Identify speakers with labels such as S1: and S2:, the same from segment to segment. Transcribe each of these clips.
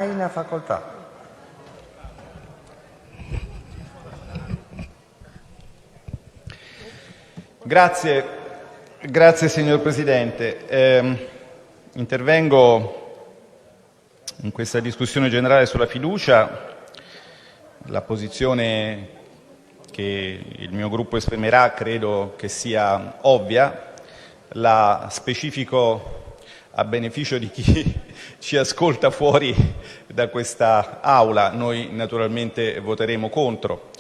S1: Una facoltà.
S2: Grazie signor Presidente. Intervengo in questa discussione generale sulla fiducia. La posizione che il mio Gruppo esprimerà credo che sia ovvia. La specifico a beneficio di chi ci ascolta fuori da questa Aula. Noi naturalmente voteremo contro.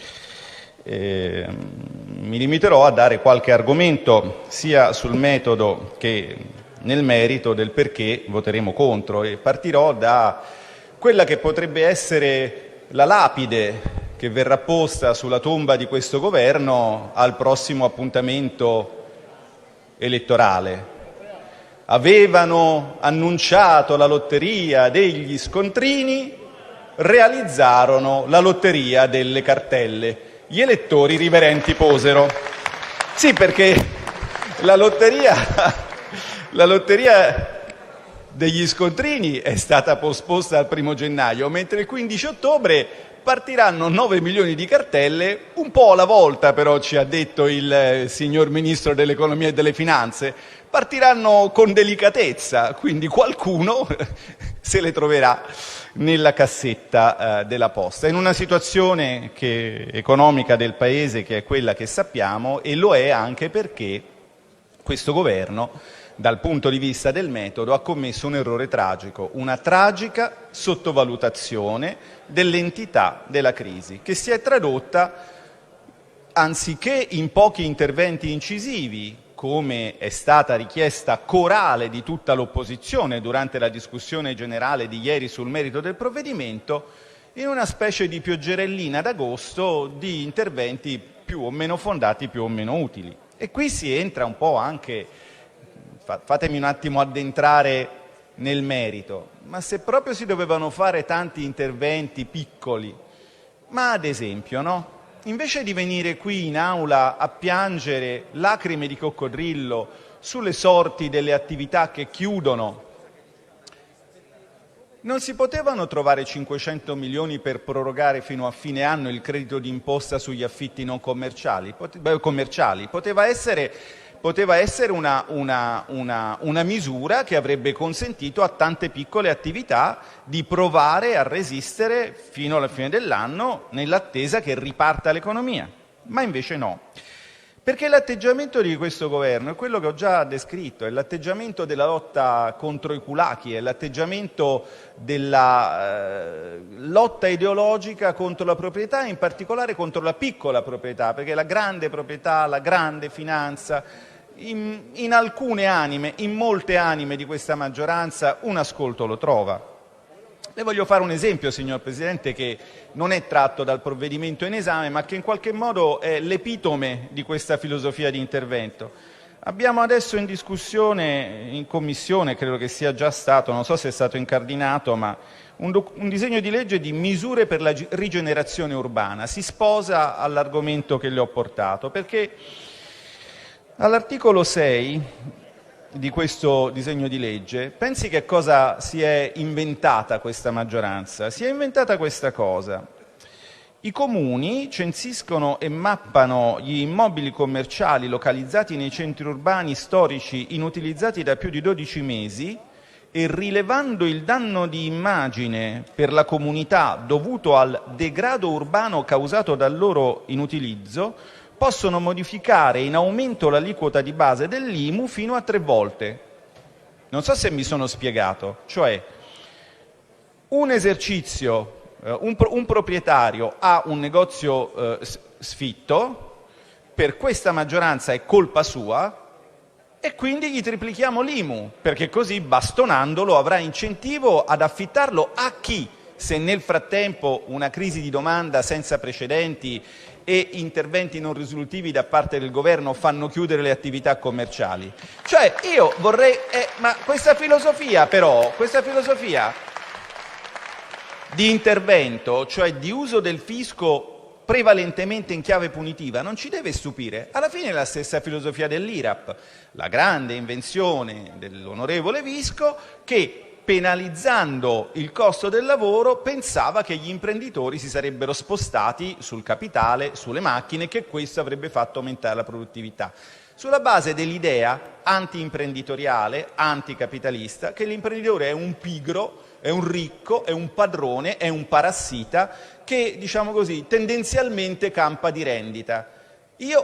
S2: Mi limiterò a dare qualche argomento sia sul metodo che nel merito del perché voteremo contro, e partirò da quella che potrebbe essere la lapide che verrà posta sulla tomba di questo Governo al prossimo appuntamento elettorale. Avevano annunciato la lotteria degli scontrini, realizzarono la lotteria delle cartelle. Gli elettori riverenti posero. Sì, perché la lotteria degli scontrini è stata posposta al 1° gennaio, mentre il 15 ottobre partiranno 9 milioni di cartelle, un po' alla volta però, ci ha detto il signor Ministro dell'Economia e delle Finanze. Partiranno con delicatezza, quindi qualcuno se le troverà nella cassetta della posta, in una situazione economica del Paese che è quella che sappiamo, e lo è anche perché questo Governo, dal punto di vista del metodo, ha commesso un errore tragico, una tragica sottovalutazione dell'entità della crisi, che si è tradotta, anziché in pochi interventi incisivi, come è stata richiesta corale di tutta l'opposizione durante la discussione generale di ieri sul merito del provvedimento, in una specie di pioggerellina d'agosto di interventi più o meno fondati, più o meno utili. E qui si entra un po' anche, fatemi un attimo addentrare nel merito, ma se proprio si dovevano fare tanti interventi piccoli, ma ad esempio, no? Invece di venire qui in Aula a piangere lacrime di coccodrillo sulle sorti delle attività che chiudono, non si potevano trovare 500 milioni per prorogare fino a fine anno il credito d'imposta sugli affitti non commerciali? Poteva essere una misura che avrebbe consentito a tante piccole attività di provare a resistere fino alla fine dell'anno nell'attesa che riparta l'economia. Ma invece no. Perché l'atteggiamento di questo Governo è quello che ho già descritto, è l'atteggiamento della lotta contro i kulaki, è l'atteggiamento della lotta ideologica contro la proprietà, in particolare contro la piccola proprietà, perché la grande proprietà, la grande finanza, in alcune anime, in molte anime di questa maggioranza, un ascolto lo trova. Le voglio fare un esempio, signor Presidente, che non è tratto dal provvedimento in esame, ma che in qualche modo è l'epitome di questa filosofia di intervento. Abbiamo adesso in discussione in Commissione, credo che sia già stato, non so se è stato incardinato, ma un disegno di legge di misure per la rigenerazione urbana. Si sposa all'argomento che le ho portato, perché all'articolo 6 di questo disegno di legge, pensi che cosa si è inventata questa maggioranza? Si è inventata questa cosa: i comuni censiscono e mappano gli immobili commerciali localizzati nei centri urbani storici inutilizzati da più di 12 mesi e, rilevando il danno di immagine per la comunità dovuto al degrado urbano causato dal loro inutilizzo, possono modificare in aumento l'aliquota di base dell'IMU fino a 3 volte. Non so se mi sono spiegato. Cioè, un esercizio, un proprietario ha un negozio sfitto, per questa maggioranza è colpa sua, e quindi gli triplichiamo l'IMU, perché così, bastonandolo, avrà incentivo ad affittarlo a chi? Se nel frattempo una crisi di domanda senza precedenti e interventi non risolutivi da parte del Governo fanno chiudere le attività commerciali. Cioè, io vorrei... ma questa filosofia di intervento, cioè di uso del fisco prevalentemente in chiave punitiva, non ci deve stupire. Alla fine è la stessa filosofia dell'IRAP, la grande invenzione dell'onorevole Visco, che penalizzando il costo del lavoro, pensava che gli imprenditori si sarebbero spostati sul capitale, sulle macchine, e che questo avrebbe fatto aumentare la produttività, sulla base dell'idea anti-imprenditoriale, anticapitalista, che l'imprenditore è un pigro, è un ricco, è un padrone, è un parassita che, diciamo così, tendenzialmente campa di rendita.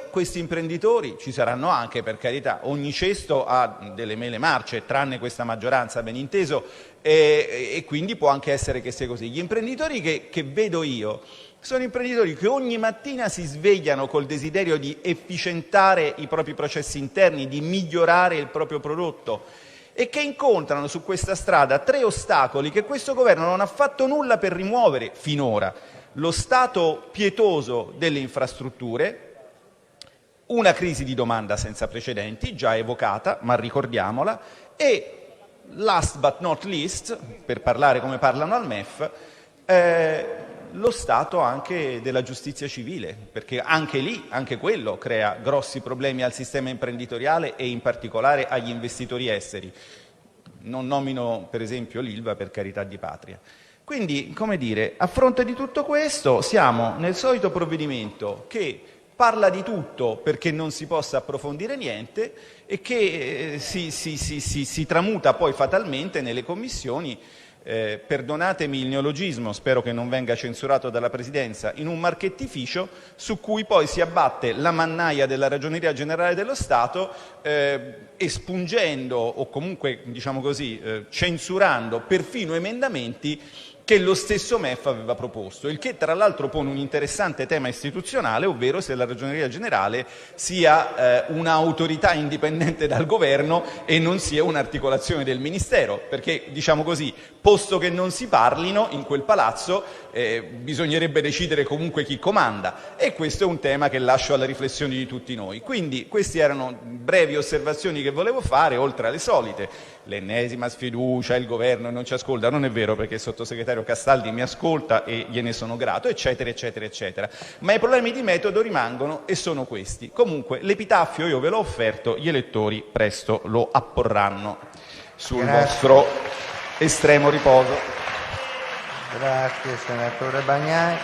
S2: Questi imprenditori, ci saranno anche, per carità, ogni cesto ha delle mele marce, tranne questa maggioranza, ben inteso, e quindi può anche essere che sia così. Gli imprenditori che vedo io sono imprenditori che ogni mattina si svegliano col desiderio di efficientare i propri processi interni, di migliorare il proprio prodotto, e che incontrano su questa strada 3 ostacoli che questo governo non ha fatto nulla per rimuovere finora: lo stato pietoso delle infrastrutture, una crisi di domanda senza precedenti, già evocata, ma ricordiamola, e last but not least, per parlare come parlano al MEF, lo stato anche della giustizia civile, perché anche quello crea grossi problemi al sistema imprenditoriale e in particolare agli investitori esteri. Non nomino per esempio l'Ilva, per carità di patria. Quindi, come dire, a fronte di tutto questo siamo nel solito provvedimento che parla di tutto perché non si possa approfondire niente e che si tramuta poi fatalmente nelle commissioni, perdonatemi il neologismo, spero che non venga censurato dalla Presidenza, in un marchettificio su cui poi si abbatte la mannaia della Ragioneria Generale dello Stato, espungendo o comunque, diciamo così, censurando perfino emendamenti che lo stesso MEF aveva proposto, il che tra l'altro pone un interessante tema istituzionale, ovvero se la Ragioneria Generale sia un'autorità indipendente dal governo e non sia un'articolazione del Ministero, perché, diciamo così, posto che non si parlino in quel palazzo, bisognerebbe decidere comunque chi comanda, e questo è un tema che lascio alla riflessione di tutti noi. Quindi queste erano brevi osservazioni che volevo fare, oltre alle solite: l'ennesima sfiducia, il governo non ci ascolta. Non è vero, perché il sottosegretario Castaldi mi ascolta e gliene sono grato, eccetera, eccetera, eccetera. Ma i problemi di metodo rimangono e sono questi. Comunque, l'epitaffio io ve l'ho offerto, gli elettori presto lo apporranno sul vostro estremo riposo.
S1: Grazie, senatore Bagnai.